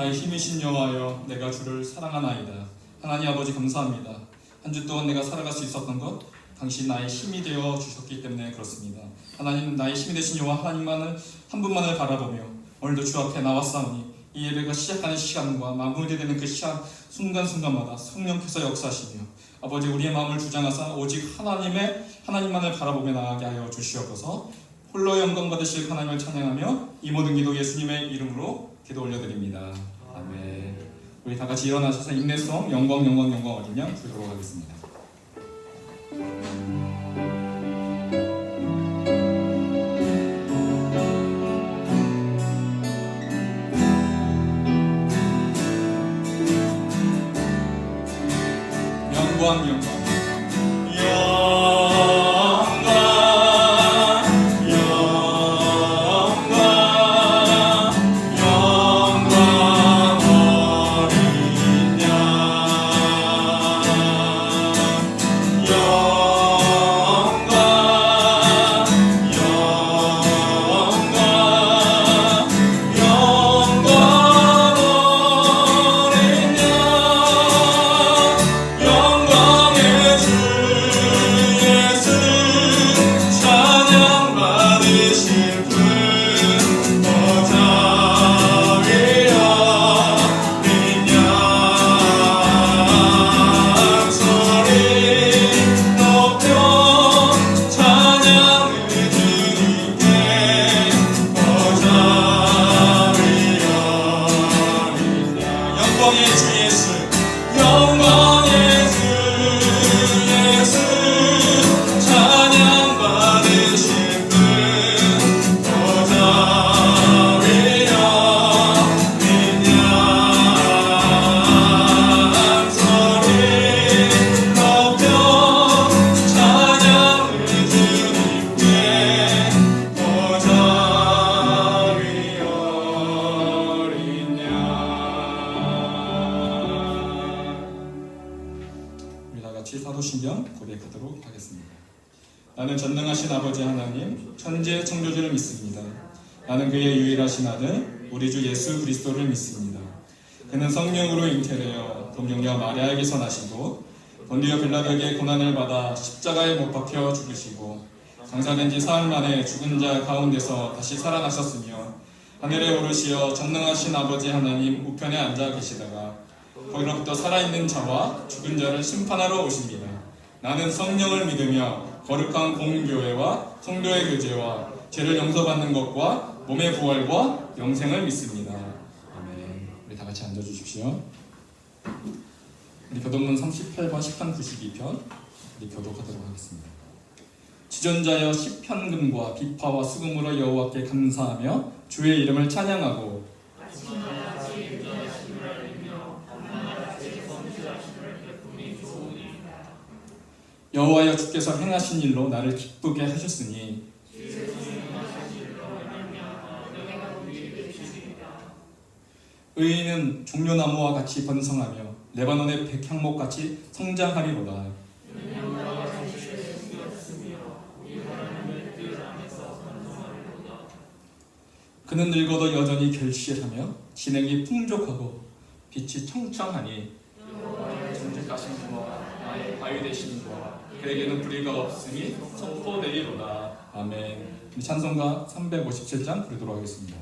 나의 힘이신 여호와여, 내가 주를 사랑하나이다. 하나님 아버지 감사합니다. 한 주 동안 내가 살아갈 수 있었던 것, 당신 나의 힘이 되어 주셨기 때문에 그렇습니다. 하나님, 나의 힘이 되신 여호와 하나님만을, 한 분만을 바라보며 오늘도 주 앞에 나왔사오니 이 예배가 시작하는 시간과 마무리되는 그 시간 순간순간마다 성령께서 역사하시며 아버지, 우리의 마음을 주장하사 오직 하나님만을 바라보며 나아가게 하여 주시옵소서. 홀로 영광 받으실 하나님을 찬양하며 이 모든 기도 예수님의 이름으로 기도 올려드립니다. 아멘. 우리 다 같이 일어나셔서 인내성 영광 어린 양 부르도록 하겠습니다. 영광 사도신경 고백하도록 하겠습니다. 나는 전능하신 아버지 하나님, 천지의 창조주를 믿습니다. 나는 그의 유일하신 아들, 우리 주 예수 그리스도를 믿습니다. 그는 성령으로 잉태되어 동정녀 마리아에게서 나시고 본디오 빌라도에게 고난을 받아 십자가에 못 박혀 죽으시고 장사된 지 사흘 만에 죽은 자 가운데서 다시 살아나셨으며 하늘에 오르시어 전능하신 아버지 하나님 우편에 앉아 계시다가 거기로부터 살아있는 자와 죽은 자를 심판하러 오십니다. 나는 성령을 믿으며 거룩한 공교회와 성도의 교제와 죄를 용서받는 것과 몸의 부활과 영생을 믿습니다. 아멘. 우리 다 같이 앉아주십시오. 우리 교독문 38번, 10편 92편 우리 교독하도록 하겠습니다. 지존자여 시편금과 비파와 수금으로 여호와께 감사하며 주의 이름을 찬양하고 여호와여, 주께서 행하신 일로 나를 기쁘게 하셨으니 의인은 종려나무와 같이 번성하며 레바논의 백향목같이 성장하리로다. 그는 늙어도 여전히 결실하며 진행이 풍족하고 빛이 청청하니 정직하신 분과 나의 바위 되신 분과 그에게는 불의가 없으니 선포되리로다. 아멘. 찬송가 357장 부르도록 하겠습니다.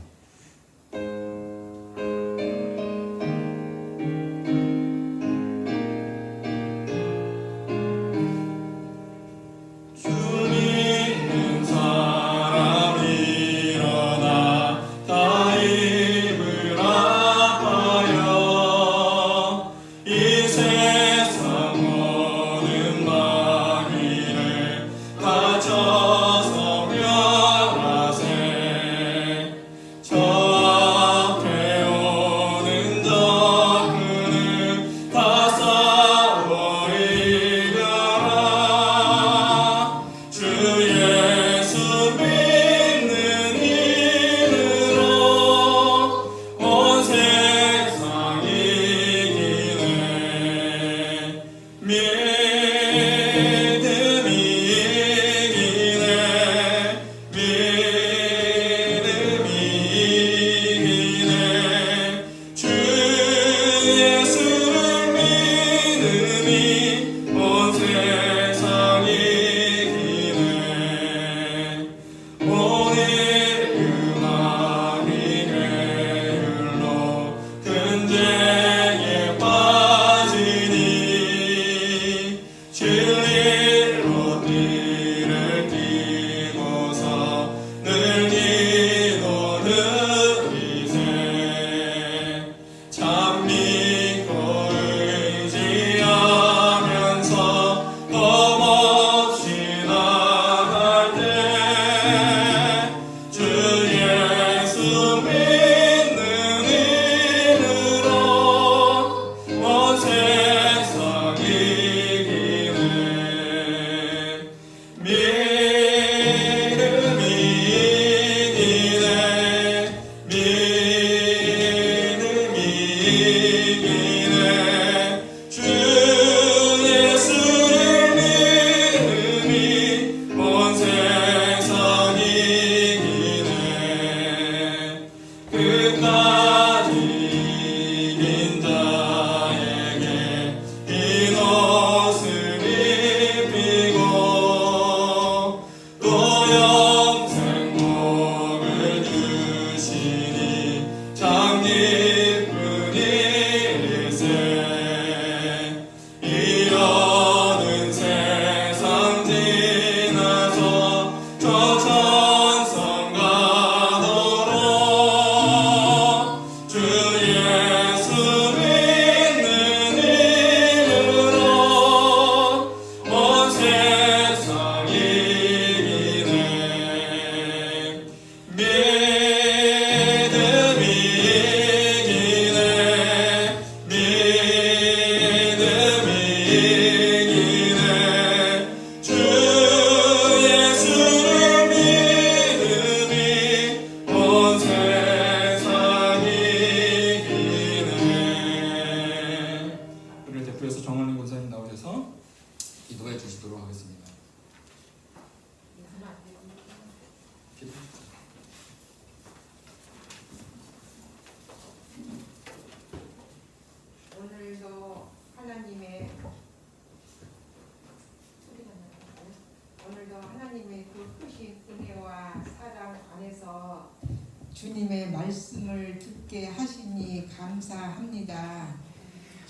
말씀을 듣게 하시니 감사합니다.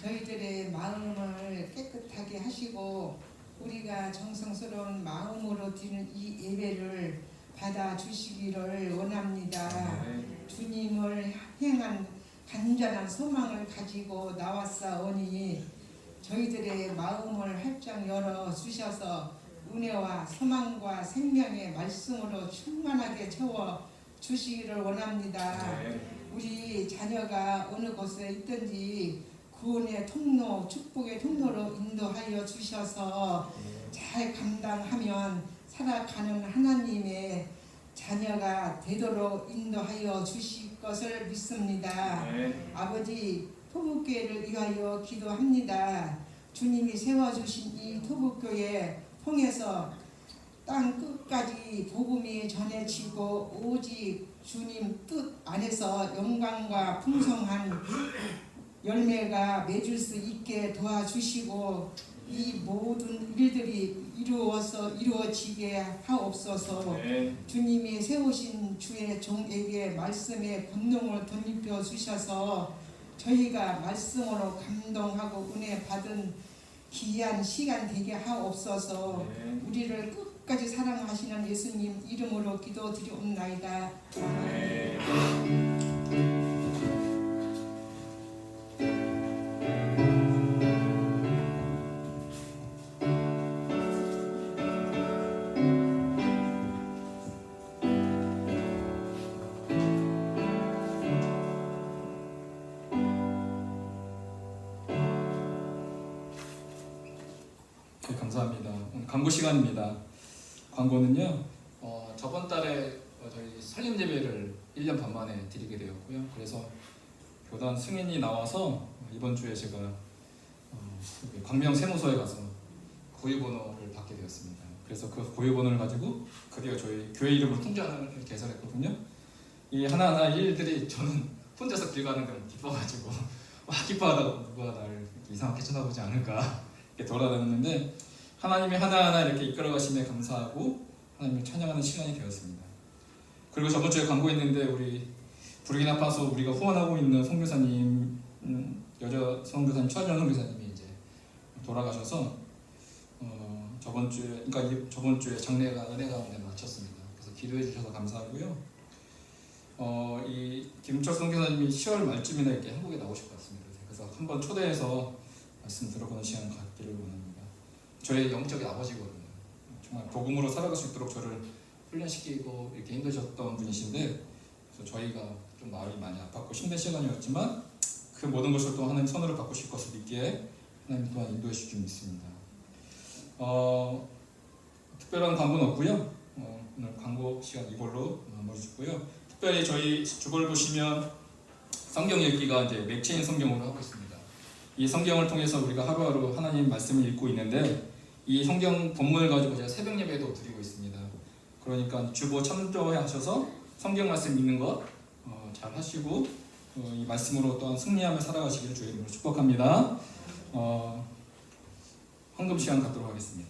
저희들의 마음을 깨끗하게 하시고 우리가 정성스러운 마음으로 드리는 이 예배를 받아주시기를 원합니다. 주님을 향한 간절한 소망을 가지고 나왔사오니 저희들의 마음을 활짝 열어 주셔서 은혜와 소망과 생명의 말씀으로 충만하게 채워 주시기를 원합니다. 우리 자녀가 어느 곳에 있든지 구원의 통로, 축복의 통로로 인도하여 주셔서 잘 감당하면 살아가는 하나님의 자녀가 되도록 인도하여 주실 것을 믿습니다. 아버지, 토북교회를 위하여 기도합니다. 주님이 세워주신 이 토북교회 통해서 땅 끝까지 복음이 전해지고 오직 주님 뜻 안에서 영광과 풍성한 열매가 맺을 수 있게 도와주시고 이 모든 일들이 이루어지게 하옵소서. 주님이 세우신 주의 종에게 말씀의 권능을 덧입혀 주셔서 저희가 말씀으로 감동하고 은혜 받은 귀한 시간 되게 하옵소서. 우리를 끝까지 사랑하시는 예수님 이름으로 기도드리옵나이다. 감사합니다. 광고 시간입니다. 광고는요, 저번 달에 저희 설립 예배를 1년 반 만에 드리게 되었고요. 그래서 교단 승인이 나와서 이번 주에 제가 광명 세무서에 가서 고유번호를 받게 되었습니다. 그래서 그 고유번호를 가지고 드디어 저희 교회 이름을 풍전을 개설했거든요. 이 하나하나 일들이 저는 혼자서 길 가는 걸 기뻐가지고 와, 기뻐하다가 누가 나를 이상하게 쳐다보지 않을까 이렇게 돌아다녔는데 하나님이 하나하나 이렇게 이끌어가심에 감사하고 하나님을 찬양하는 시간이 되었습니다. 그리고 저번 주에 광고했는데 우리 부르키나파소 우리가 후원하고 있는 선교사님, 여자 선교사님 최하정 선교사님이 이제 돌아가셔서 저번 주에 장례가 은혜 가운데 마쳤습니다. 그래서 기도해 주셔서 감사하고요. 이 김철 선교사님이 10월 말쯤이나 이렇게 한국에 나오실 것 같습니다. 그래서 한번 초대해서 말씀 들어보는 시간 갖기를 원합니다. 저의 영적인 아버지거든요. 정말 복음으로 살아갈 수 있도록 저를 훈련시키고 이렇게 힘드셨던 분이신데, 그래서 저희가 좀 마음이 많이 아팠고 힘든 시간이었지만 그 모든 것을 또 하나님 손으로 바꾸실 것을 믿기에 하나님 또한 인도해 주실 줄 믿습니다. 특별한 광고는 없고요. 오늘 광고 시간 이걸로 마무리 짓고요. 특별히 저희 주보를 보시면 성경 읽기가 이제 맥체인 성경으로 하고 있습니다. 이 성경을 통해서 우리가 하루하루 하나님 말씀을 읽고 있는데 이 성경 본문을 가지고 제가 새벽 예배도 드리고 있습니다. 그러니까 주보 참조하셔서 성경 말씀 읽는 것 잘 하시고 이 말씀으로 또한 승리하며 살아가시기를 주의 이름으로 축복합니다. 헌금 시간 갖도록 하겠습니다.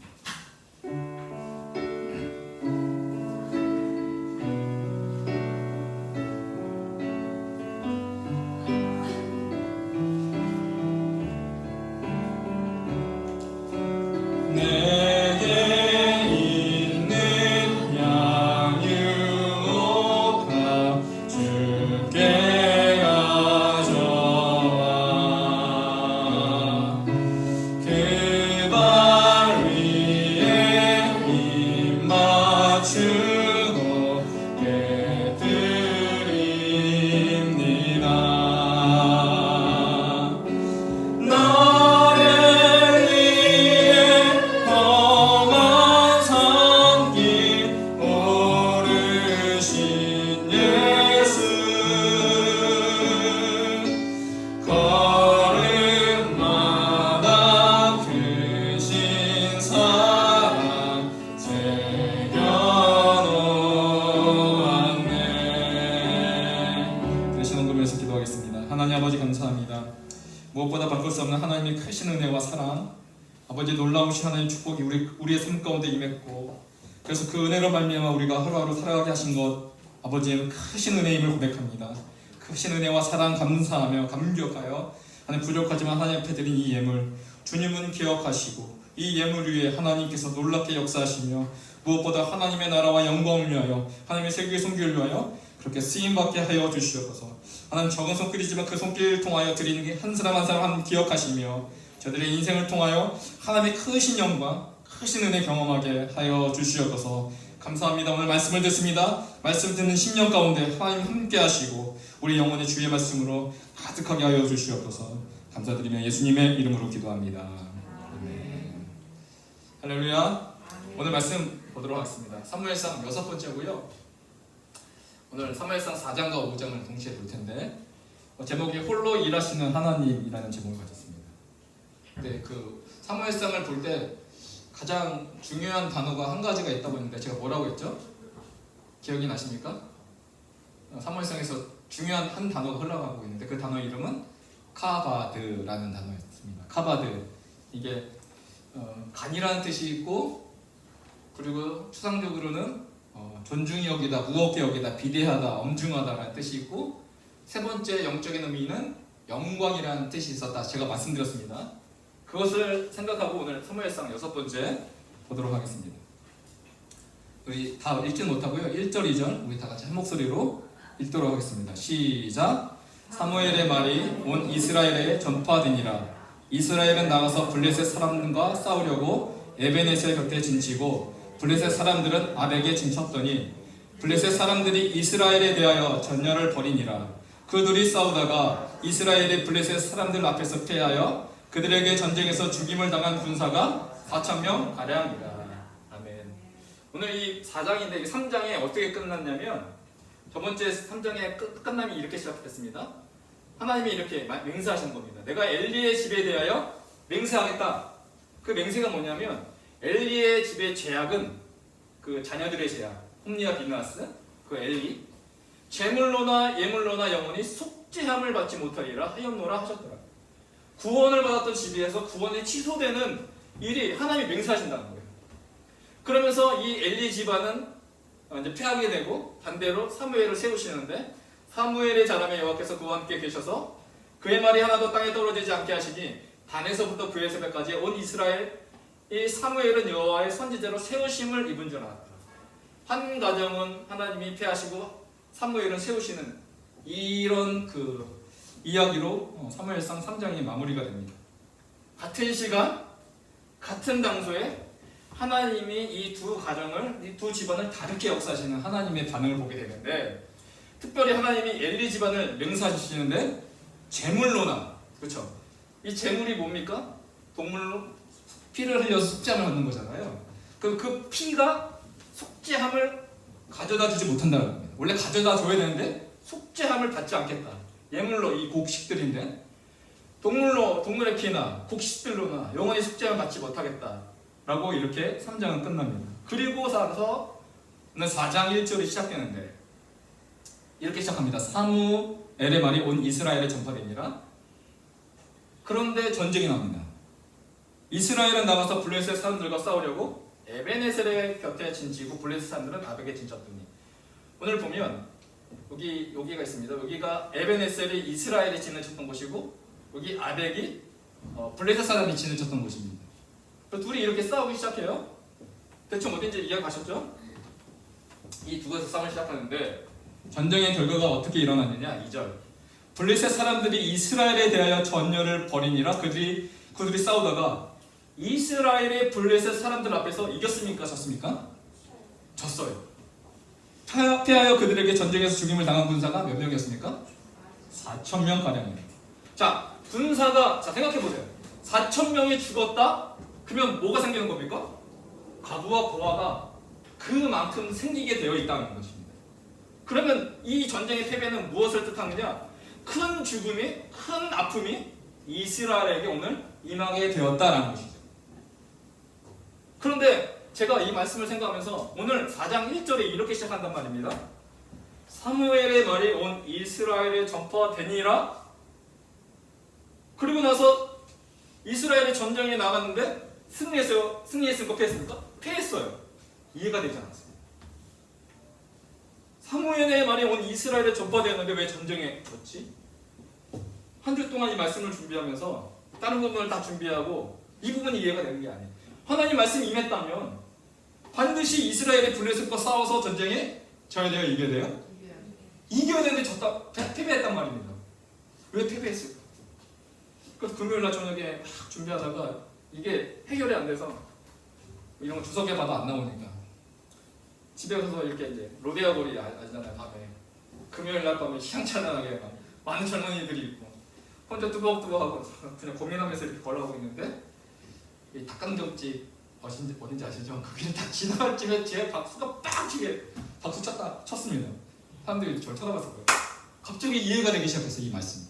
무엇보다 바꿀 수 없는 하나님의 크신 은혜와 사랑, 아버지 놀라우신 하나님의 축복이 우리의 삶 가운데 임했고, 그래서 그 은혜로 말미암아 우리가 하루하루 살아가게 하신 것, 아버지의 크신 은혜임을 고백합니다. 크신 은혜와 사랑 감사하며 감격하여 하나님 부족하지만 하나님 앞에 드린 이 예물 주님은 기억하시고 이 예물 위에 하나님께서 놀랍게 역사하시며 무엇보다 하나님의 나라와 영광을 위하여 하나님의 세계의 손길을 위하여 그렇게 쓰임받게 하여 주시옵소서. 하나님 적은 손길이지만 그 손길을 통하여 드리는 게 한 사람 한 사람 하나님 기억하시며 저들의 인생을 통하여 하나님의 크신 영광 크신 은혜 경험하게 하여 주시옵소서. 감사합니다. 오늘 말씀을 듣습니다. 말씀 듣는 10년 가운데 하나님 함께 하시고 우리 영혼의 주의 말씀으로 가득하게 하여 주시옵소서. 감사드리며 예수님의 이름으로 기도합니다. 아멘. 할렐루야. 오늘 말씀 보도록 하겠습니다. 사무엘상 6번째고요. 오늘 사무엘상 4장과 5장을 동시에 볼 텐데 제목이 홀로 일하시는 하나님이라는 제목을 가졌습니다. 근데 그 사무엘상을 볼 때 가장 중요한 단어가 한 가지가 있다고 했는데 제가 뭐라고 했죠? 기억이 나십니까? 사무엘상에서 중요한 한 단어가 흘러가고 있는데 그 단어 이름은 카바드라는 단어였습니다. 카바드, 이게 간이라는 뜻이 있고 그리고 추상적으로는 존중이 여기다, 무겁게 여기다, 비대하다, 엄중하다라는 뜻이 있고 세 번째 영적인 의미는 영광이라는 뜻이 있었다. 제가 말씀드렸습니다. 그것을 생각하고 오늘 사무엘상 6번째 보도록 하겠습니다. 우리 다 읽지는 못하고요. 1절, 2절 우리 다 같이 한 목소리로 읽도록 하겠습니다. 시작. 사무엘의 말이 온 이스라엘에 전파되니라. 이스라엘은 나가서 블레셋 사람들과 싸우려고 에베네셀 곁에 진치고 블레셋 사람들은 아벡에 진쳤더니 블레셋 사람들이 이스라엘에 대하여 전열을 벌이니라. 그들이 싸우다가 이스라엘의 블레셋 사람들 앞에서 패하여 그들에게 전쟁에서 죽임을 당한 군사가 4,000명 가량이라. 아멘. 오늘 이 4장인데 3장에 어떻게 끝났냐면 저번주에 3장의 끝남이 이렇게 시작됐습니다. 하나님이 이렇게 맹세하신 겁니다. 내가 엘리의 집에 대하여 맹세하겠다. 그 맹세가 뭐냐면 엘리의 집의 죄악은 그 자녀들의 죄악, 홈리와 비느하스, 그 엘리, 제물로나 예물로나 영원히 속죄함을 받지 못하리라 하였노라 하셨더라. 구원을 받았던 집에서 구원이 취소되는 일이 하나님이 맹세하신다는 거예요. 그러면서 이 엘리 집안은 이제 패하게 되고 반대로 사무엘을 세우시는데 사무엘의 자람의 여호와께서 그와 함께 계셔서 그의 말이 하나도 땅에 떨어지지 않게 하시니 단에서부터 브에셀까지 온 이스라엘 이 사무엘은 여호와의 선지자로 세우심을 입은 줄 알았다. 한 가정은 하나님이 패하시고 사무엘은 세우시는 이런 그 이야기로 사무엘상 3장이 마무리가 됩니다. 같은 시간, 같은 장소에 하나님이 이 두 가정을, 이 두 집안을 다르게 역사하시는 하나님의 반응을 보게 되는데 특별히 하나님이 엘리 집안을 맹세하시는데 제물로나, 그렇죠? 이 제물이 뭡니까? 동물로 피를 흘려서 속죄함을 받는 거잖아요. 그 피가 속죄함을 가져다 주지 못한다는 겁니다. 원래 가져다 줘야 되는데 속죄함을 받지 않겠다. 예물로 이 곡식들인데 동물의 피나 곡식들로나 영원히 속죄함을 받지 못하겠다 라고 이렇게 3장은 끝납니다. 그리고 나서 4장 1절이 시작되는데 이렇게 시작합니다. 사무엘의 말이 온 이스라엘에 전파되니라. 그런데 전쟁이 납니다. 이스라엘은 나가서 블레셋 사람들과 싸우려고 에베네셀의 곁에 진치고 블레셋 사람들은 아벡에 진쳤더니 오늘 보면 여기가 있습니다. 여기가 에베네셀이 이스라엘이 진을 쳤던 곳이고 여기 아벡이 블레셋 사람이 진을 쳤던 곳입니다. 둘이 이렇게 싸우기 시작해요. 대충 어딘지 이해가셨죠? 이 두 곳에서 싸움을 시작하는데 전쟁의 결과가 어떻게 일어났느냐. 2절 블레셋 사람들이 이스라엘에 대하여 전열을 벌이니라. 그들이 싸우다가 이스라엘의 블레셋 사람들 앞에서 이겼습니까? 졌습니까? 졌어요. 패하여 그들에게 전쟁에서 죽임을 당한 군사가 몇 명이었습니까? 4,000명 가량이에요. 자, 군사가 생각해보세요. 4,000명이 죽었다? 그러면 뭐가 생기는 겁니까? 과부와 고아가 그만큼 생기게 되어 있다는 것입니다. 그러면 이 전쟁의 패배는 무엇을 뜻하느냐? 큰 죽음이, 큰 아픔이 이스라엘에게 오늘 임하게 되었다라는 것이죠. 그런데 제가 이 말씀을 생각하면서 오늘 4장 1절에 이렇게 시작한단 말입니다. 사무엘의 말이 온 이스라엘에 전파되니라. 그리고 나서 이스라엘이 전쟁에 나갔는데 승리했습니까? 패했습니까? 패했어요. 이해가 되지 않았어요. 사무엘의 말이 온 이스라엘에 전파되었는데 왜 전쟁에 졌지? 한 주 동안 이 말씀을 준비하면서 다른 부분을 다 준비하고 이 부분이 이해가 되는 게 아니에요. 하나님 말씀이 임했다면 반드시 이스라엘의 블레셋과 싸워서 전쟁에 져야 돼요? 이겨야 돼요? 이겨야 되는데 패배했단 말입니다. 왜 패배했을까? 그래서 금요일날 저녁에 막 준비하다가 이게 해결이 안 돼서 이런 거 주석에 봐도 안 나오니까 집에 가서 이렇게 이제 로데아 거리 아시잖아요. 밤에 금요일날 밤에 희망찬란하게 막 많은 젊은이들이 있고 혼자 뚜벅뚜벅하고 그냥 고민하면서 이렇게 걸어가고 있는데 이 닭강정집 어딘지 아시죠? 거기를 딱 지나갈 쯤에 제 박수가 빡 치게 박수 쳤습니다. 사람들이 저를 쳐다봤을 거예요. 갑자기 이해가 되기 시작했어요. 이 말씀.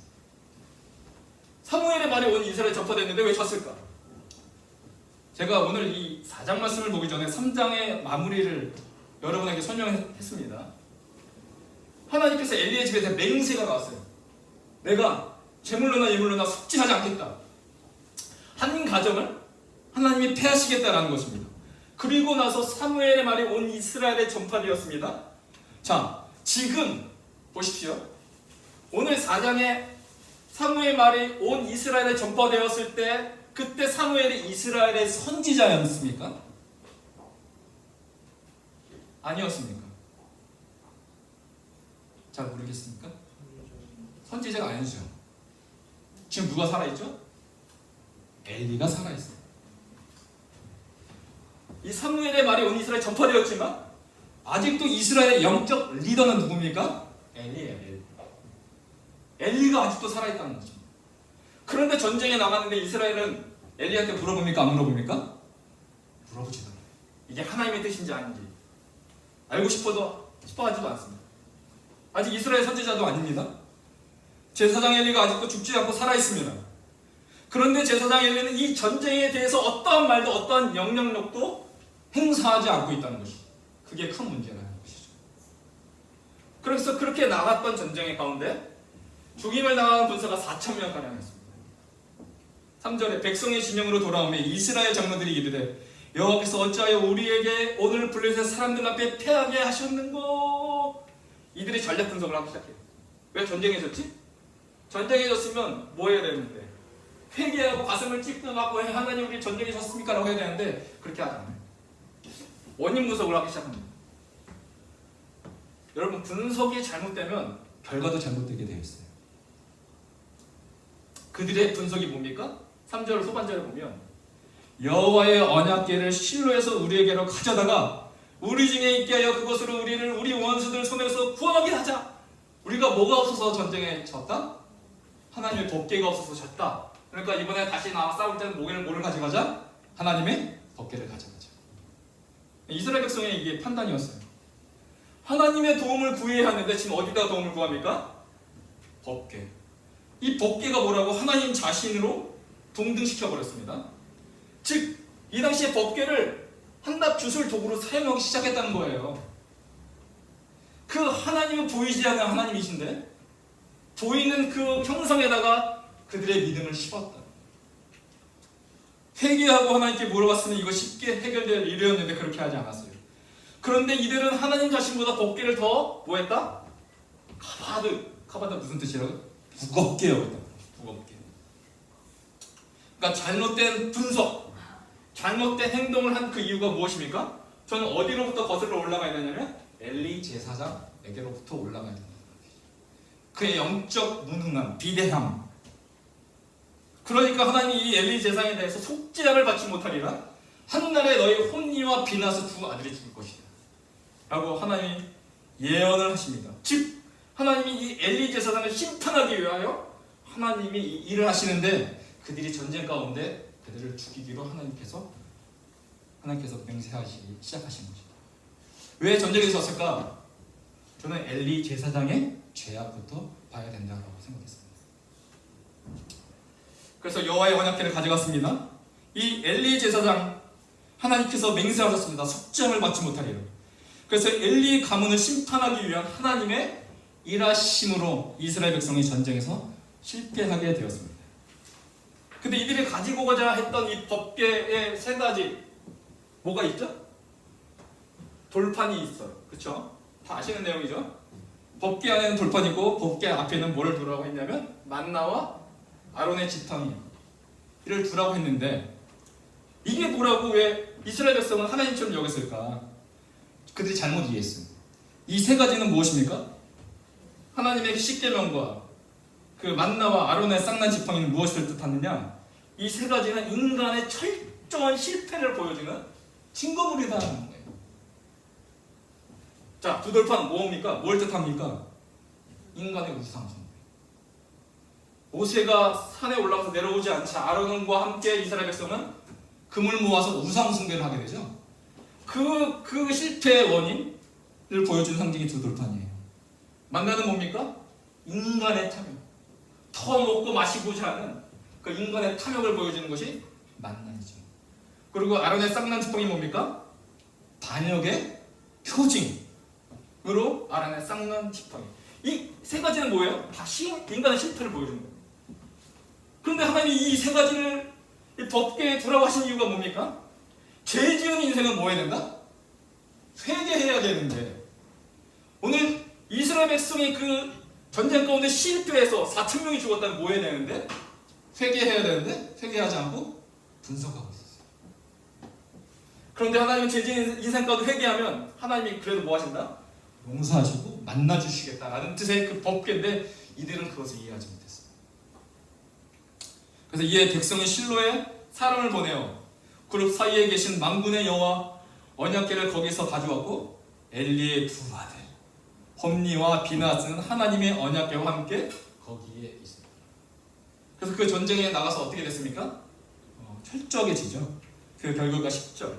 사무엘의 말이 온 이스라엘에 전파됐는데 왜 졌을까? 제가 오늘 이 4장 말씀을 보기 전에 3장의 마무리를 여러분에게 설명했습니다. 하나님께서 엘리의 집에서 맹세가 나왔어요. 내가 재물로나 예물로나 속죄하지 않겠다. 한 가정을 하나님이 패하시겠다라는 것입니다. 그리고 나서 사무엘의 말이 온 이스라엘에 전파되었습니다. 자, 지금 보십시오. 오늘 4장에 사무엘 말이 온 이스라엘에 전파되었을 때 그때 사무엘이 이스라엘의 선지자였습니까? 아니었습니까? 잘 모르겠습니까? 선지자가 아니죠. 지금 누가 살아있죠? 엘리가 살아있어요. 이 사무엘의 말이 온 이스라엘에 전파되었지만 아직도 이스라엘의 영적 리더는 누굽니까? 엘리예요. 엘리가 아직도 살아있다는 거죠. 그런데 전쟁에 나갔는데 이스라엘은 엘리한테 물어봅니까? 안 물어봅니까? 물어보지도 않아요. 이게 하나님의 뜻인지 아닌지 알고 싶어하지도 않습니다. 아직 이스라엘 선지자도 아닙니다. 제사장 엘리가 아직도 죽지 않고 살아있습니다. 그런데 제사장 엘리는 이 전쟁에 대해서 어떠한 말도 어떠한 영향력도 행사하지 않고 있다는 것이 그게 큰 문제라는 것이죠. 그래서 그렇게 나갔던 전쟁의 가운데 죽임을 당한 군사가 4,000명가량 했습니다. 3절에 백성의 진영으로 돌아오며 이스라엘 장로들이 이르되 여호와께서 어찌하여 우리에게 오늘 블레셋 사람들 앞에 패하게 하셨는고. 이들이 전략 분석을 하기 시작해요. 왜 전쟁에 졌지? 전쟁에 졌으면 뭐 해야 되는데? 회개하고 가슴을 찢고 맞고 하나님 우리 전쟁에 졌습니까? 라고 해야 되는데 그렇게 하지 않아요. 원인 분석을 하기 시작합니다. 여러분 분석이 잘못되면 결과도 잘못되게 되어 있어요. 그들의 분석이 뭡니까? 3절 후반절에 보면 여호와의 언약궤를 실로에서 우리에게로 가져다가 우리 중에 있게 하여 그것으로 우리를 우리 원수들 손에서 구원하게 하자. 우리가 뭐가 없어서 전쟁에 졌다? 하나님의 법궤가 없어서 졌다. 그러니까 이번에 다시 나와 싸울 때는 뭐를 가져가자? 하나님의 법궤를 가져가자. 이스라엘 백성의 이게 판단이었어요. 하나님의 도움을 구해야 하는데 지금 어디다 도움을 구합니까? 법궤. 이 법궤가 뭐라고? 하나님 자신으로 동등시켜버렸습니다. 즉, 이 당시에 법궤를 한낱 주술 도구로 사용하기 시작했다는 거예요. 그 하나님은 보이지 않는 하나님이신데 보이는 그 형상에다가 그들의 믿음을 씹었다. 회개하고 하나님께 물어봤으면 이거 쉽게 해결될 일이었는데 그렇게 하지 않았어요. 그런데 이들은 하나님 자신보다 법궤를 더 뭐했다? 카바드 무슨 뜻이라고? 무겁게 여겼다. 무겁게. 그러니까 잘못된 분석, 잘못된 행동을 한 그 이유가 무엇입니까? 저는 어디로부터 거슬러 올라가야 되냐면 엘리 제사장에게로부터 올라가야 된다. 그의 영적 무능함, 비대함. 그러니까 하나님이 이 엘리 제사장에 대해서 속죄함을 받지 못하리라. 한날에 너희 혼니와 비나스 두 아들이 죽을 것이다 라고 하나님이 예언을 하십니다. 즉 하나님이 이 엘리 제사장을 심판하기 위하여 하나님이 이 일을 하시는데 그들이 전쟁 가운데 그들을 죽이기로 하나님께서 맹세하시기 시작하신 것이다. 왜 전쟁에 졌을까? 저는 엘리 제사장의 죄악부터 봐야 된다고 생각했습니다. 그래서 여호와의 언약궤를 가져갔습니다. 이 엘리 제사장 하나님께서 맹세하셨습니다. 속죄함을 받지 못하리라. 그래서 엘리 가문을 심판하기 위한 하나님의 일하심으로 이스라엘 백성이 전쟁에서 실패하게 되었습니다. 근데 이들이 가지고 가자 했던 이 법궤의 세 가지 뭐가 있죠? 돌판이 있어요. 그렇죠? 다 아시는 내용이죠. 법궤 안에는 돌판이 있고 법궤 앞에는 뭐를 두라고 했냐면 만나와 아론의 지팡이를 두라고 했는데 이게 뭐라고 왜 이스라엘 백성은 하나님처럼 여겼을까? 그들이 잘못 이해했어요. 이 세 가지는 무엇입니까? 하나님의 십계명과 그 만나와 아론의 쌍난 지팡이는 무엇을 뜻하느냐? 이 세 가지는 인간의 철저한 실패를 보여주는 증거물이다라는 거예요. 자, 두 돌판 뭡니까? 뭘 뜻합니까? 인간의 우상숭배. 모세가 산에 올라가서 내려오지 않자 아론과 함께 이스라엘 백성은 금을 모아서 우상숭배를 하게 되죠. 그 실패의 원인을 보여주는 상징이 두 돌판이에요. 만나는 뭡니까? 인간의 탐욕. 더 먹고 마시고자 하는 그 인간의 탐욕을 보여주는 것이 만나이죠. 그리고 아론의 쌍난 지팡이 뭡니까? 반역의 표징으로 아론의 쌍난 지팡이. 이 세 가지는 뭐예요? 다 인간의 실패를 보여주는 거예요. 그런데 하나님이 이 세 가지를 법궤에 두라고 하신 이유가 뭡니까? 죄 지은 인생은 뭐 해야 된다? 회개해야 되는데 오늘 이스라엘 백성이 그 전쟁 가운데 실패해서 4천 명이 죽었다면 뭐 해야 되는데? 회개해야 되는데 회개하지 않고 분석하고 있었어요. 그런데 하나님은 죄 지은 인생 가운데 회개하면 하나님이 그래도 뭐 하신다? 용서하시고 만나주시겠다라는 뜻의 그 법궤인데 이들은 그것을 이해하지 못했어요. 그래서 이에 백성이 실로에 사람을 보내어 그룹 사이에 계신 만군의 여호와 언약궤를 거기서 가져왔고 엘리의 두 아들 홈니와 비나스는 하나님의 언약궤와 함께 거기에 있습니다. 그래서 그 전쟁에 나가서 어떻게 됐습니까? 철저하게 지죠. 그 결과가 10절.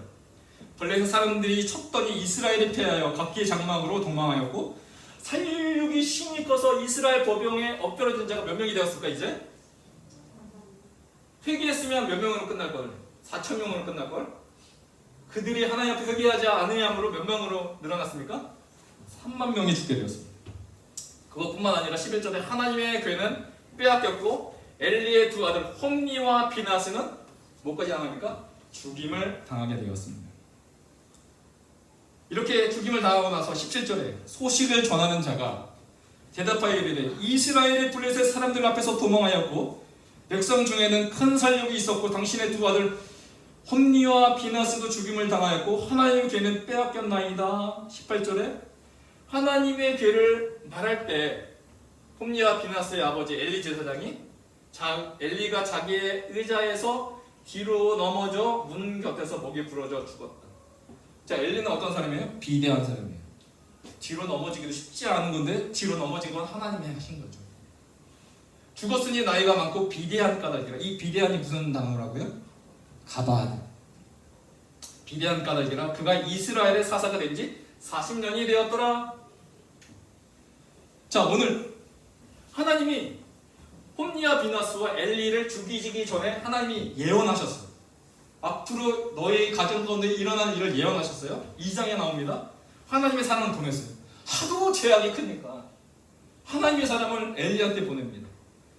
블레셋 사람들이 쳤더니 이스라엘이 패하여 각기 장막으로 도망하였고 살육이 심히 커서 이스라엘 보병에 엎드러진 자가 몇 명이 되었을까 이제? 회개했으면 몇 명으로 끝날걸? 4천 명으로 끝날걸? 그들이 하나님 앞에 회개하지 않으므로 몇 명으로 늘어났습니까? 3만 명이 죽게 되었습니다. 그것뿐만 아니라 11절에 하나님의 궤는 빼앗겼고 엘리의 두 아들 홈니와 비나스는 뭐까지 당합니까? 죽임을 당하게 되었습니다. 이렇게 죽임을 당하고 나서 17절에 소식을 전하는 자가 대답하여 이르되 이스라엘의 블레셋 사람들 앞에서 도망하였고 백성 중에는 큰 살육이 있었고 당신의 두 아들 홈니와 비나스도 죽임을 당하였고 하나님의 궤는 빼앗겼나이다. 18절에 하나님의 궤를 말할 때 홈니와 비나스의 아버지 엘리 제사장이 엘리가 자기의 의자에서 뒤로 넘어져 문 곁에서 목이 부러져 죽었다. 자, 엘리는 어떤 사람이에요? 비대한 사람이에요. 뒤로 넘어지기도 쉽지 않은 건데 뒤로 넘어진 건 하나님이 하신 거죠. 죽었으니 나이가 많고 비대한 까닭이라. 이 비대한이 무슨 단어라고요? 가바안. 비대한 까닭이라 그가 이스라엘의 사사가 된 지 40년이 되었더라. 자, 오늘 하나님이 홈니와 비나스와 엘리를 죽이기 전에 하나님이 예언하셨어요. 앞으로 너희 가정 가운데 일어날 일을 예언하셨어요. 2장에 나옵니다. 하나님의 사람을 보냈어요. 하도 죄악이 크니까 하나님의 사람을 엘리한테 보냅니다.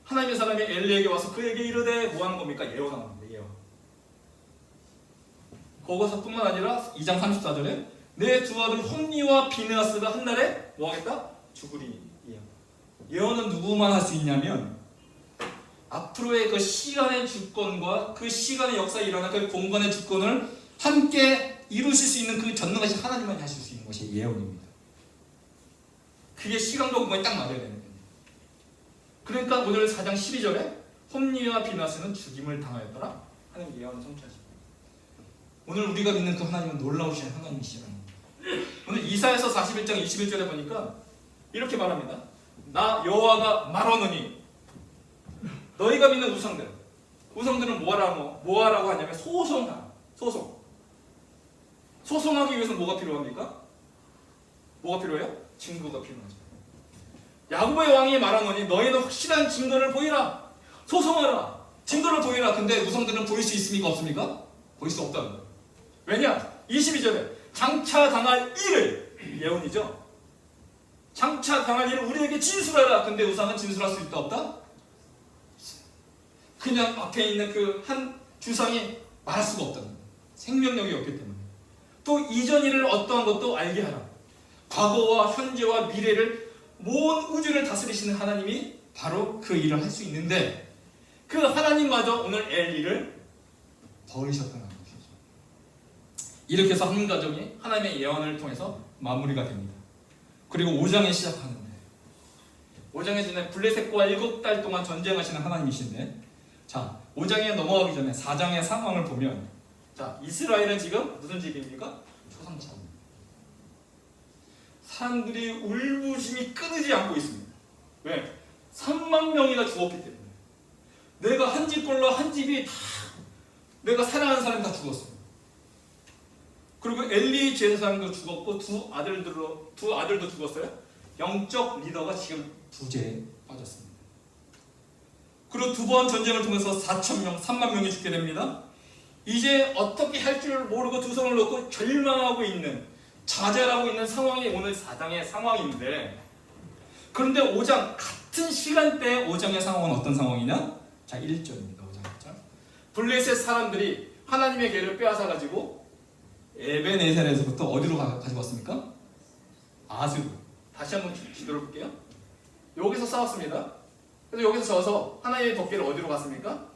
하나님의 사람이 엘리에게 와서 그에게 이르되 뭐 하는 겁니까? 예언하는 겁니다. 예언. 그것뿐만 아니라 2장 34절에 내 두 아들 홈니와 비느하스가 한날에 뭐 하겠다? 죽으리니. 예언은 누구만 할 수 있냐면 앞으로의 그 시간의 주권과 그 시간의 역사에 일어날 그 공간의 주권을 함께 이루실 수 있는 그 전능하신 하나님만이 하실 수 있는 것이 예언입니다. 그게 시간과 공간이 딱 맞아야 되는 거예요. 그러니까 오늘 4장 12절에 홈니와 비나스는 죽임을 당하였더라 하는 예언을 성취하십니다. 오늘 우리가 믿는 그 하나님은 놀라우신 하나님이시라는 거예요. 오늘 이사야서 41장 21절에 보니까 이렇게 말합니다. 나 여호와가 말하노니 너희가 믿는 우상들은 뭐하라고 하냐면 소송하기 위해서 뭐가 필요합니까? 뭐가 필요해요? 증거가 필요하죠. 야곱의 왕이 말하노니 너희는 확실한 증거를 보이라. 소송하라. 증거를 보이라. 근데 우상들은 보일 수 있습니까? 없습니까? 보일 수 없다는 거예요. 왜냐? 22절에 장차 당할 일을 예언이죠. 장차 당할 일을 우리에게 진술하라. 근데 우상은 진술할 수 있다 없다? 그냥 앞에 있는 그 한 주상이 말할 수가 없다는 거예요. 생명력이 없기 때문에. 또 이전 일을 어떠한 것도 알게 하라. 과거와 현재와 미래를 모든 우주를 다스리시는 하나님이 바로 그 일을 할 수 있는데 그 하나님마저 오늘 엘리를 버리셨다는 것이죠. 이렇게 해서 한 가정이 하나님의 예언을 통해서 마무리가 됩니다. 그리고 5장에 시작하는데 5장에 전에 블레셋과 7달 동안 전쟁하시는 하나님이신데 자 5장에 넘어가기 전에 4장의 상황을 보면 자 이스라엘은 지금 무슨 집입니까? 초상차입니다. 사람들이 울부심이 끊이지 않고 있습니다. 왜? 3만 명이나 죽었기 때문에 내가 한 집꼴로 한 집이 다 내가 사랑하는 사람이 다 죽었어요. 그리고 엘리 제사장도 죽었고 두 아들도 죽었어요. 영적 리더가 지금 부재에 빠졌습니다. 그리고 두 번 전쟁을 통해서 4,000명, 3만 명이 죽게 됩니다. 이제 어떻게 할 줄 모르고 두 손을 놓고 절망하고 있는 좌절하고 있는 상황이 오늘 4장의 상황인데 그런데 5장 같은 시간대에 5장의 상황은 어떤 상황이냐? 자 1절입니다. 5장 1절 블레셋 사람들이 하나님의 계를 빼앗아가지고 에벤에셀에서부터 어디로 가지고 왔습니까? 아스도. 다시 한번 기도를 볼게요. 여기서 싸웠습니다. 그래서 여기서 져서 하나님의 덮개를 어디로 갔습니까?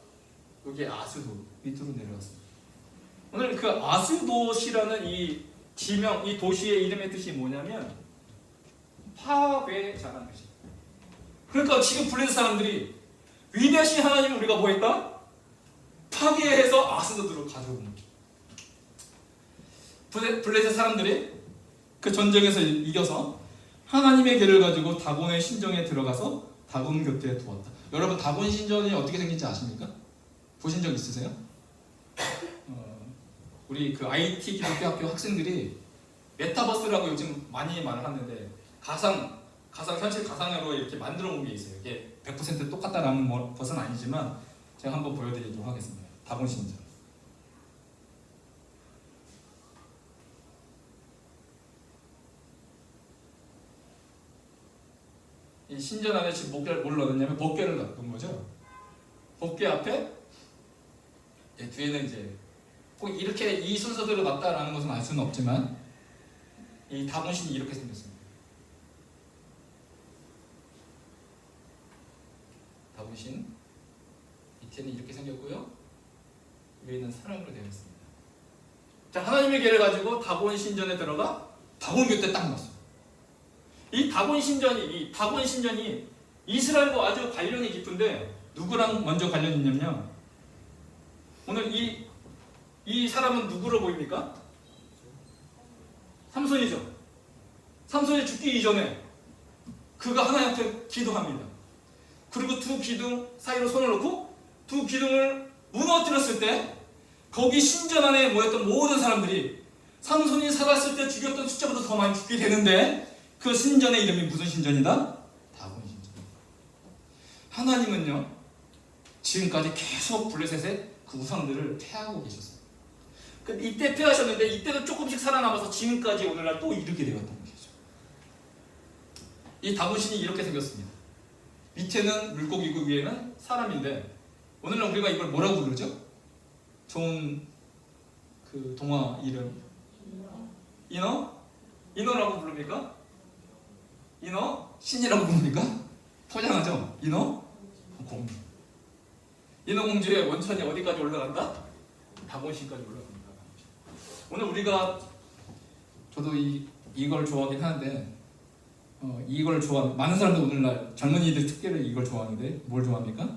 여기 아스도 밑으로 내려왔습니다. 오늘 그 아스도시라는 이 지명, 이 도시의 이름의 뜻이 뭐냐면 파괴자라는 뜻이에요. 그러니까 지금 블레셋 사람들이 위대하신 하나님을 우리가 뭐 했다? 파괴해서 아스도드로 가져온 거예요. 블레셋 사람들이 그 전쟁에서 이겨서 하나님의 계를 가지고 다곤의 신정에 들어가서 다곤 곁에 두었다. 여러분 다곤 신전이 어떻게 생긴지 아십니까? 보신 적 있으세요? 우리 그 IT 기독교 학교 학생들이 메타버스라고 요즘 많이 말을 하는데 현실 가상으로 이렇게 만들어 본 게 있어요. 이게 100% 똑같다라는 것은 아니지만 제가 한번 보여드리도록 하겠습니다. 다곤 신전. 이 신전 안에 지금 목계를 뭘 넣었냐면 목계를 넣은 거죠. 목계 앞에 뒤에는 이제 꼭 이렇게 이 순서대로 놨다라는 것은 알 수는 없지만 이 다곤신이 이렇게 생겼습니다. 다곤신 밑에는 이렇게 생겼고요. 위에는 사람으로 되어 있습니다. 자 하나님의 계를 가지고 다곤 신전에 들어가 다곤 곁에 딱 놨어요. 이 다곤 신전이 이스라엘과 아주 관련이 깊은데 누구랑 먼저 관련이 있냐면요. 오늘 이 사람은 누구로 보입니까? 삼손이죠. 삼손이 죽기 이전에 그가 하나님한테 기도합니다. 그리고 두 기둥 사이로 손을 놓고 두 기둥을 무너뜨렸을 때 거기 신전 안에 모였던 모든 사람들이 삼손이 살았을 때 죽였던 숫자보다 더 많이 죽게 되는데 그 신전의 이름이 무슨 신전이다? 다곤 신전. 하나님은요 지금까지 계속 블레셋의 그 우상들을 패하고 계셨어요. 이때 패하셨는데 이때도 조금씩 살아남아서 지금까지 오늘날 또 이르게 되었던 것이죠. 이 다곤신이 이렇게 생겼습니다. 밑에는 물고기고 위에는 사람인데 오늘날 우리가 이걸 뭐라고 부르죠? 좋은 그 동화 이름 인어? 인어라고 부릅니까? 인어? 신이라고 부릅니까? 포장하죠? 인어? 공주. 인어공주의 원천이 어디까지 올라간다? 다곤신까지 올라갑니다. 오늘 우리가 저도 이걸 좋아하긴 하는데 이걸 좋아하는 많은 사람들 오늘날 젊은이들 특별히 이걸 좋아하는데 뭘 좋아합니까?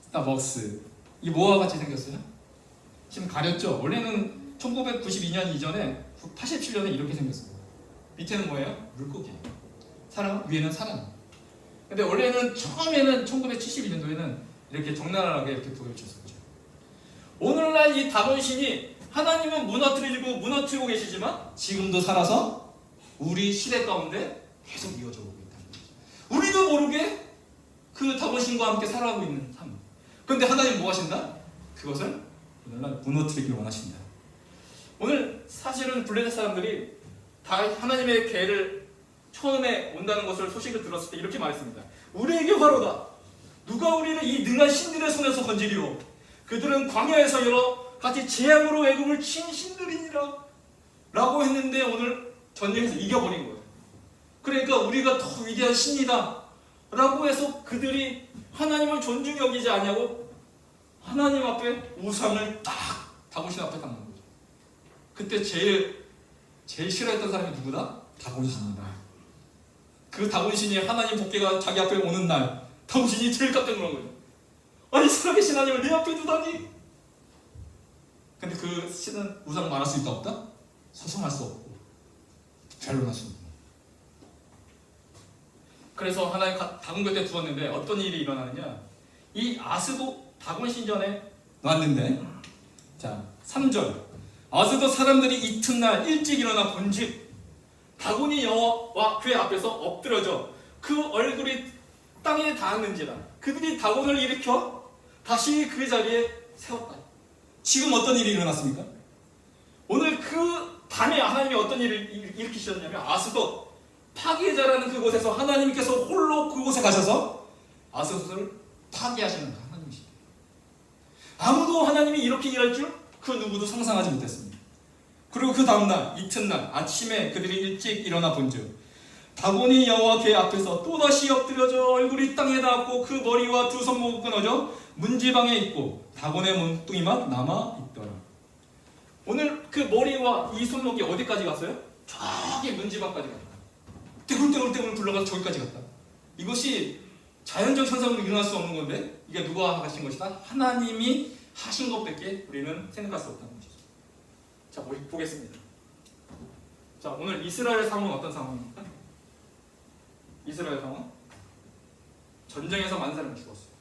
스타벅스. 이 뭐와 같이 생겼어요? 지금 가렸죠? 원래는 1992년 이전에 87년에 이렇게 생겼어요. 밑에는 뭐예요? 물고기. 사람, 위에는 사람. 근데 원래는 처음에는 1972년도에는 이렇게 적나라하게 이렇게 보여줬었죠. 오늘날 이 다곤신이 하나님은 무너뜨리고 계시지만 지금도 살아서 우리 시대 가운데 계속 이어져 오고 있다는 거죠. 우리도 모르게 그 다곤신과 함께 살아가고 있는 삶. 그런데 하나님 뭐 하신다? 그것을 오늘날 무너뜨리기를 원하신다. 오늘 사실은 블레셋 사람들이 다 하나님의 계를 처음에 온다는 것을 소식을 들었을 때 이렇게 말했습니다. 우리에게 화로다. 누가 우리를 이 능한 신들의 손에서 건지리오. 그들은 광야에서 여러 같이 재앙으로 애굽을 친 신들이니라 라고 했는데 오늘 전쟁에서 이겨버린 거예요. 그러니까 우리가 더 위대한 신이다 라고 해서 그들이 하나님을 존중히 여기지 않냐고 하나님 앞에 우상을 딱 다곤신 앞에 딱 놓은 거죠. 그때 제일 싫어했던 사람이 누구다? 다곤신이다. 그 다곤신이 하나님 복귀가 자기 앞에 오는 날 다곤신이 제일 깜짝 놀란 거죠. 아니 살아계신 하나님을 내 앞에 두다니. 근데 그 신은 우상 말할 수 있다 없다? 소송할 수 없고 변론할 수 없고. 그래서 하나님 다곤 곁에 두었는데 어떤 일이 일어나느냐, 이 아스도 다곤 신전에 놨는데, 자 3절, 아스도 사람들이 이튿날 일찍 일어나 본즉 다곤이 여호와 그의 앞에서 엎드려져 그 얼굴이 땅에 닿았는지라 그들이 다곤을 일으켜 다시 그 자리에 세웠다. 지금 어떤 일이 일어났습니까? 오늘 그 밤에 하나님이 어떤 일을 일으키셨냐면, 아스도 파괴자라는 그곳에서 하나님께서 홀로 그곳에 가셔서 아스도를 파괴하시는 하나님이십니다. 아무도 하나님이 이렇게 일할 줄 그 누구도 상상하지 못했습니다. 그리고 그 다음날 이튿날 아침에 그들이 일찍 일어나 본즉 다곤이 여호와 그의 앞에서 또다시 엎드려져 얼굴이 땅에 닿았고 그 머리와 두 손목이 끊어져 문지방에 있고 다곤의 몸뚱이만 남아 있더라. 오늘 그 머리와 이 손목이 어디까지 갔어요? 저기 문지방까지 갔다. 떼굴떼굴 굴러가서 저기까지 갔다. 이것이 자연적 현상으로 일어날 수 없는 건데 이게 누가 하신 것이다? 하나님이 하신 것밖에 우리는 생각할 수 없다는 것이죠. 자, 보겠습니다. 자, 오늘 이스라엘 상황은 어떤 상황입니까? 이스라엘 상황? 전쟁에서 10,000명이 죽었어요.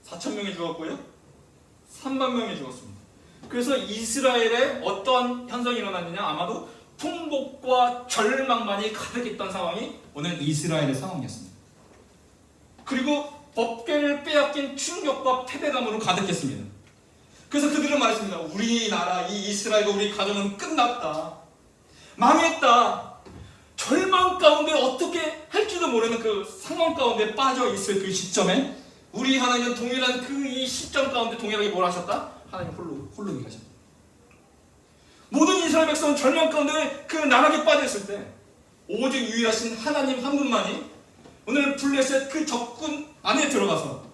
4,000명이 죽었고요. 30,000명이 죽었습니다. 그래서 이스라엘에 어떤 현상이 일어났느냐? 아마도 통곡과 절망만이 가득했던 상황이 오늘 이스라엘의 상황이었습니다. 그리고 법궤를 빼앗긴 충격과 패배감으로 가득했습니다. 그래서 그들은 말했습니다. 우리나라, 이 이스라엘과 우리 가정은 끝났다. 망했다. 절망 가운데 어떻게 할지도 모르는 그 상황 가운데 빠져 있을 그 시점에 우리 하나님은 동일한 그 이 시점 가운데 동일하게 뭘 하셨다? 하나님 홀로 일하셨다. 모든 이스라엘 백성은 절망 가운데 그 나락에 빠져 있을 때 오직 유일하신 하나님 한 분만이 오늘 블레셋 그 적군 안에 들어가서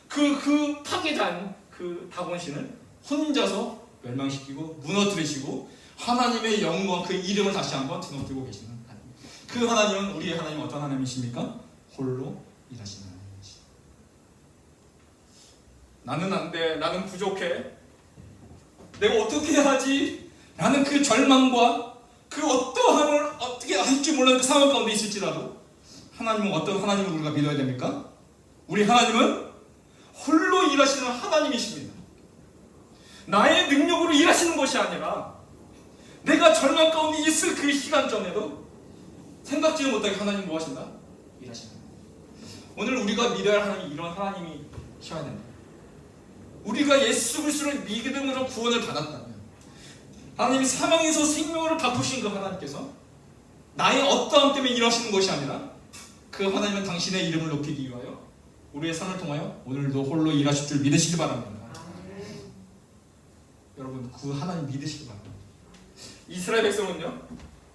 그 파괴자인 그 다곤신을 혼자서 멸망시키고 무너뜨리시고 하나님의 영광, 그 이름을 다시 한번 드높이고 계시는 하나님. 그 하나님은 우리의 하나님 어떤 하나님이십니까? 홀로 일하시는 하나님이십니다. 나는 안 돼, 나는 부족해, 내가 어떻게 해야 하지? 라는 그 절망과 그 어떠함을 어떻게 할지 모르는 그 상황 가운데 있을지라도 하나님은 어떤 하나님을 우리가 믿어야 됩니까? 우리 하나님은 홀로 일하시는 하나님이십니다. 나의 능력으로 일하시는 것이 아니라 내가 절망 가운데 있을 그 시간점에도 생각지도 못하게 하나님 뭐 하신다? 일하신다. 오늘 우리가 믿어야 할 하나님이 이런 하나님이셔야 된다. 우리가 예수 그리스도를 믿음으로 구원을 받았다면 하나님이 사망에서 생명을 바꾸신 그 하나님께서 나의 어떠함 때문에 일하시는 것이 아니라 그 하나님은 당신의 이름을 높이기 위하여 우리의 삶을 통하여 오늘도 홀로 일하실 줄 믿으시기 바랍니다. 여러분, 그 하나님 믿으시기 바랍니다. 이스라엘 백성은요,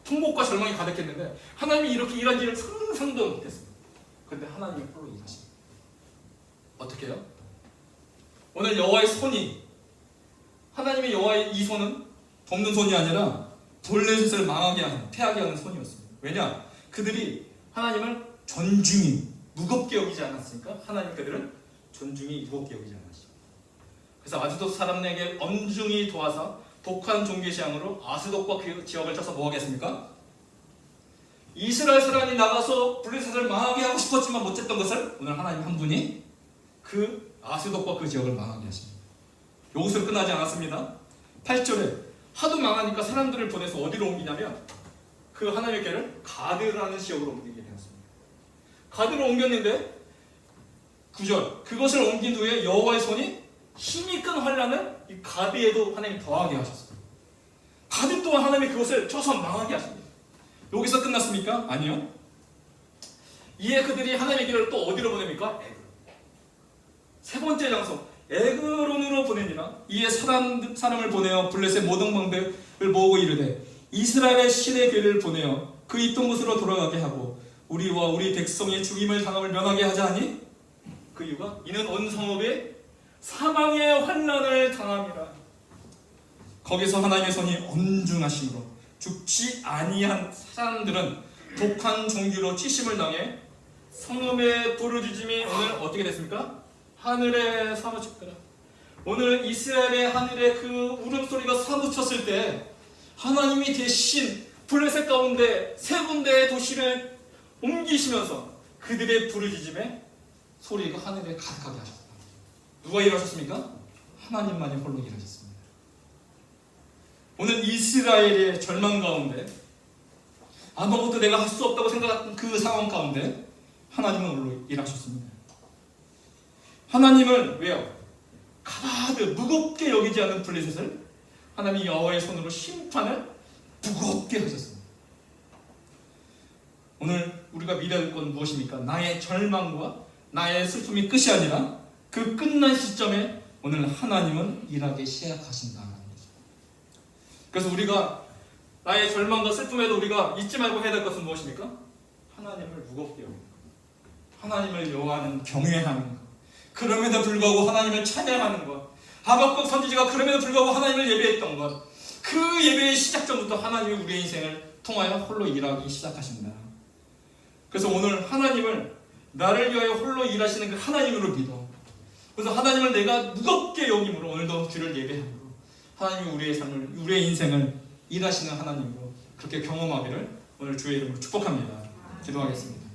통곡과 절망이 가득했는데 하나님이 이렇게 일한지를 상상도 못했습니다. 그런데 하나님이 홀로 일하십니다. 어떻게 해요? 오늘 여호와의 손이, 하나님의 여호와의 이 손은 돕는 손이 아니라 블레셋을 망하게 하는, 패하게 하는 손이었습니다. 왜냐? 그들이 하나님을 존중히 무겁게 여기지 않았으니까 하나님 그들은 존중히 무겁게 여기지 않았습니다. 그래서 아스돗 사람에게 엄중히 도와서 독한 종교시향으로 아스돗과 그 지역을 쳐서 뭐 하겠습니까? 이스라엘 사람이 나가서 블레셋을 망하게 하고 싶었지만 못했던 것을 오늘 하나님 한 분이 그 아스돗과 그 지역을 망하게 하십니다. 여기서 끝나지 않았습니다. 8절에 하도 망하니까 사람들을 보내서 어디로 옮기냐면 그 하나님의 교회를 가드라는 지역으로 옮기게 되었습니다. 가드로 옮겼는데 9절, 그것을 옮긴 후에 여호와의 손이 힘이 큰 환란을 이 가드에도 하나님이 더하게 하셨어요. 가드 또한 하나님이 그것을 쳐서 망하게 하십니다. 여기서 끝났습니까? 아니요. 이에 그들이 하나님의 길을 또 어디로 보냅니까? 애굽. 세 번째 장소, 에그론으로 보내니라. 이에 사람을 보내어 블레셋 모든 방백을 모으고 이르되 이스라엘의 신의 괴를 보내어 그 있던 곳으로 돌아가게 하고 우리와 우리 백성의 죽임을 당함을 면하게 하자 하니 그 이유가 이는 온 성읍에 사망의 환난을 당함이라. 거기서 하나님의 손이 엄중하심으로 죽지 아니한 사람들은 독한 종기로 치심을 당해 성읍의 부르짖음이 오늘 어떻게 됐습니까? 하늘에 사무쳤더라. 오늘 이스라엘의 하늘에 그 울음소리가 사무쳤을 때 하나님이 대신 블레셋 가운데 세 군데의 도시를 옮기시면서 그들의 부르짖음에 소리가 하늘에 가득하게 하셨다. 누가 일하셨습니까? 하나님만이 홀로 일하셨습니다. 오늘 이스라엘의 절망 가운데 아무것도 내가 할 수 없다고 생각한 그 상황 가운데 하나님은 홀로 일하셨습니다. 하나님은 왜요? 가득 무겁게 여기지 않은 블레셋을 하나님이 여호와의 손으로 심판을 무겁게 하셨습니다. 오늘 우리가 믿어야 될 건 무엇입니까? 나의 절망과 나의 슬픔이 끝이 아니라 그 끝난 시점에 오늘 하나님은 일하기 시작하신다는 거죠. 그래서 우리가 나의 절망과 슬픔에도 우리가 잊지 말고 해야 될 것은 무엇입니까? 하나님을 무겁게 여기는 것, 하나님을 여호와는 경외하는 것, 그럼에도 불구하고 하나님을 찬양하는 것, 하박국 선지자가 그럼에도 불구하고 하나님을 예배했던 것, 그 예배의 시작전부터 하나님이 우리의 인생을 통하여 홀로 일하기 시작하십니다. 그래서 오늘 하나님을 나를 위하여 홀로 일하시는 그 하나님으로 믿어. 그래서 하나님을 내가 무겁게 여김으로 오늘도 주를 예배함으로 하나님이 우리의 삶을, 우리의 인생을 일하시는 하나님으로 그렇게 경험하기를 오늘 주의 이름으로 축복합니다. 기도하겠습니다.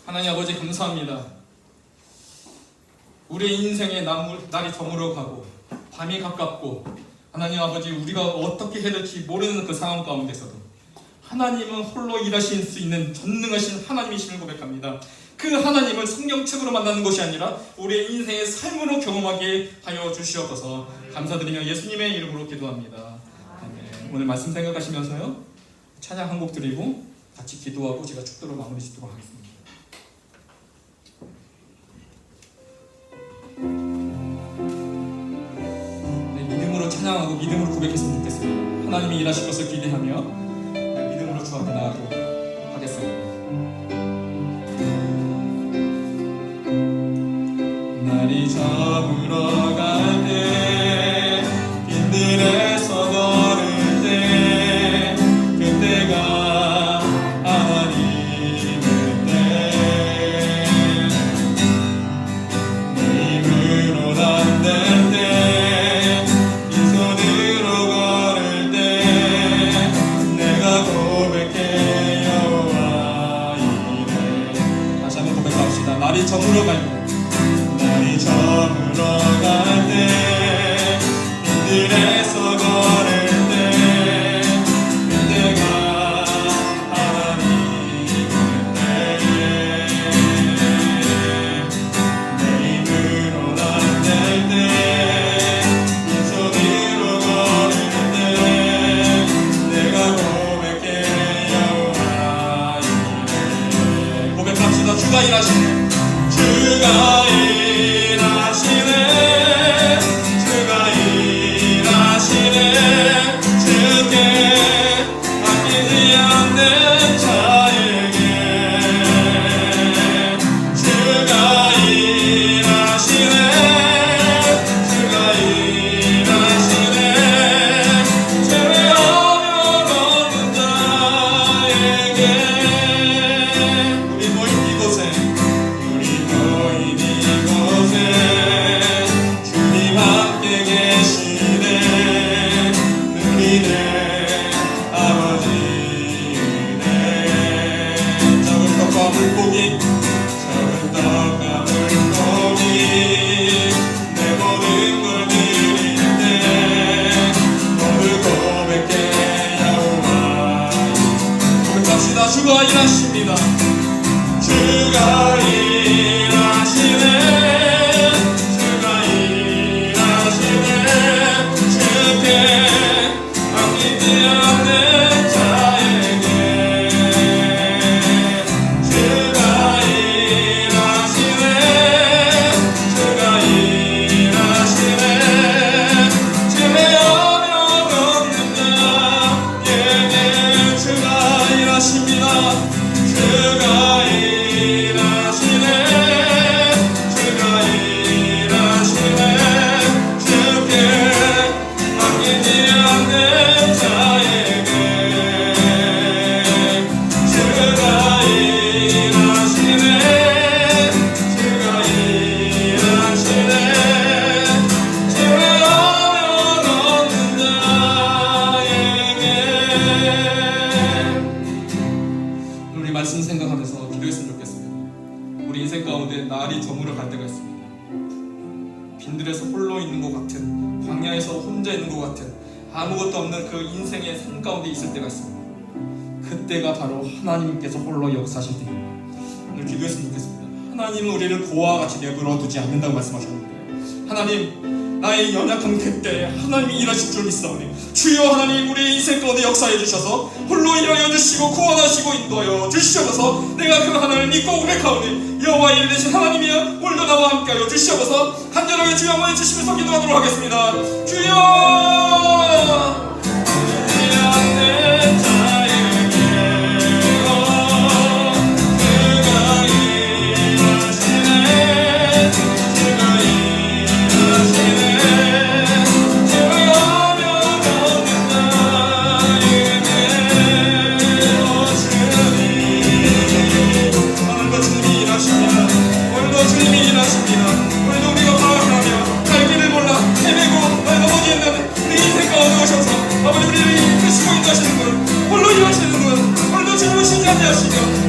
하나님 아버지 감사합니다. 우리의 인생에 날이 저물어가고 밤이 가깝고 하나님 아버지 우리가 어떻게 해야 될지 모르는 그 상황 가운데서도 하나님은 홀로 일하실 수 있는 전능하신 하나님이심을 고백합니다. 그 하나님을 성경책으로 만나는 것이 아니라 우리의 인생의 삶으로 경험하게 하여 주시옵소서. 감사드리며 예수님의 이름으로 기도합니다. 아멘. 오늘 말씀 생각하시면서요 찬양 한 곡 드리고 같이 기도하고 제가 축도로 마무리 짓도록 하겠습니다. 네, 믿음으로 찬양하고 믿음으로 고백했으면 좋겠습니다. 하나님이 일하실 것을 기대하며 믿음으로 주 앞에 나아가도록 하겠습니다. 날이 저물어갈 때 빈들에서 걸을 때 그때가 하나님의 때 내 힘으로 안 될 때 빈손으로 걸을 때 내가 고백해 여호와 이래. 다시 한번 고백합시다. 날이 저물어갈 때 날이 저물어갈 때 빈들에서 걸을 때 그때가 하나님의 때에 내 힘으로 안 될 때 빈손으로 걸을 때 내가 고백해 여호와 이래. 고백합시다. 주가 일하시네. 주가 일하시네. 주가 일하시네. 주께 아끼지 않는 자에게 주가 일하시네. 주가 일하시네. 제외하며 없는 자에게 우리 모인 이곳에 우리 모인 이곳에 우리 인생 가운데 날이 저물어 갈 때가 있습니다. 빈들에서 홀로 있는 것 같은, 광야에서 혼자 있는 것 같은, 아무것도 없는 그 인생의 삶 가운데 있을 때가 있습니다. 그때가 바로 하나님께서 홀로 역사하실 때입니다. 오늘 기도했으면 좋겠습니다. 하나님은 우리를 고아와 같이 내버려 두지 않는다고 말씀하셨는데, 하나님, 나의 연약한 그때 하나님이 일하실 줄 믿사오니 주여 하나님 우리의 인생 가운데 역사해 주셔서 홀로 일하여 주시고 구원하시고 인도하여 주시옵소서. 내가 그 하나님을 믿고 고백하오니 여호와 이레 되신 하나님이여 오늘도 나와 함께하여 주시옵소서. 간절하게 주여 한번 해주시면서 기도하도록 하겠습니다. 주여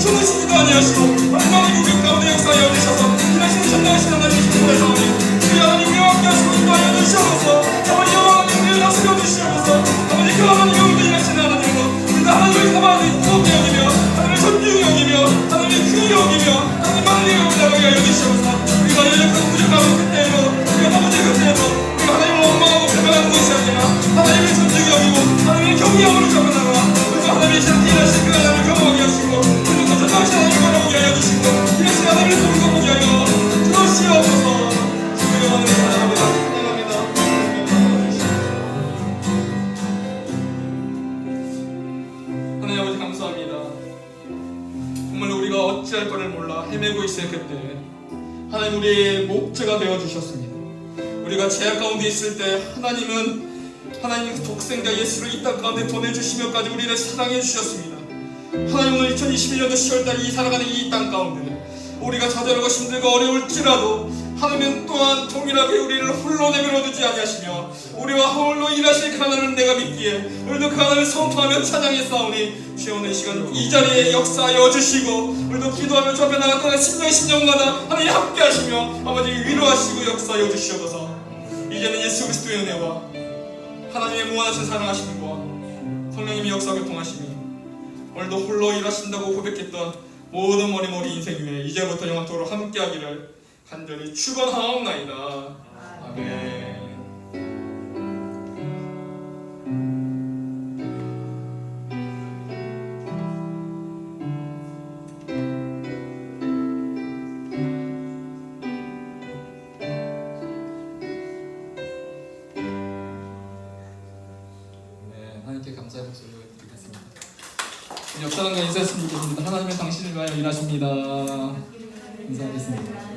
주무시지도 아니하시고 얼마나 구경 가운데 역사하여 주셔서 일하시는 전능하신 하나님 주님께서 주여 하나님 우리와 함께하시고 인도하여 주시옵소서. 아버지 하나님 우리를 다스려 주시옵소서. 아버지 그 하나님이 오늘도 일하시는 하나님으로 우리가 하나님을 사랑하는 무겁게 여기며 하나님을 존중히 여기며 하나님을 귀히 여기며 하나님 만리에 올라가게 하여 주시옵소서. 우리가 연약하고 부족하고 그때에도 우리가 아버지 그때에도 우리가 하나님을 원망하고 배반하는 것이 아니라 하나님을 존중히 여기고 하나님의 경외함으로 접근하라. 우리가 하나님의 신을 일하신 그 하나님을 경험하게 하시고 전능하신 하나님을 바라보게 하여 주시고 일하신 하나님을 보고 보게 하여 주시옵소서. 주의 하나님을 사랑합니다. 하나님 아버지 감사합니다. 정말 우리가 어찌할 바를 몰라 헤매고 있을 그때 하나님 우리의 목자가 되어주셨습니다. 우리가 죄악 가운데 있을 때 하나님은 하나님 독생자 예수를 이 땅 가운데 보내주시며까지 우리를 사랑해 주셨습니다. 하나님 오늘 2021년도 10월달 이 살아가는 이 땅 가운데 우리가 좌절하고 힘들고 어려울지라도 하나님은 또한 동일하게 우리를 홀로 내버려 두지 아니하시며 우리와 홀로 일하실 그 하나님을 내가 믿기에 오늘도 그 하나님을 선포하며 찬양해 싸우니 주여 오늘 이 시간 이 자리에 역사하여 주시고 오늘도 기도하며 주 앞에 나갔다가 심령마다 하나님 함께 하시며 아버지 위로하시고 역사하여 주시옵소서. 이제는 예수 그리스도의 은혜와 하나님의 무한하신 사랑하심과 성령님이 역사하고 통하시니 오늘도 홀로 일하신다고 고백했던 모든 머리머리 인생 위에 이제부터 영원토록 함께하기를 간절히 축원하옵나이다. 아멘. 하나님께 감사의 목소리를 드리겠습니다. 옆사람과 인사했으면 좋겠습니다. 하나님은 당신을 위하여 일하십니다. 인사하겠습니다.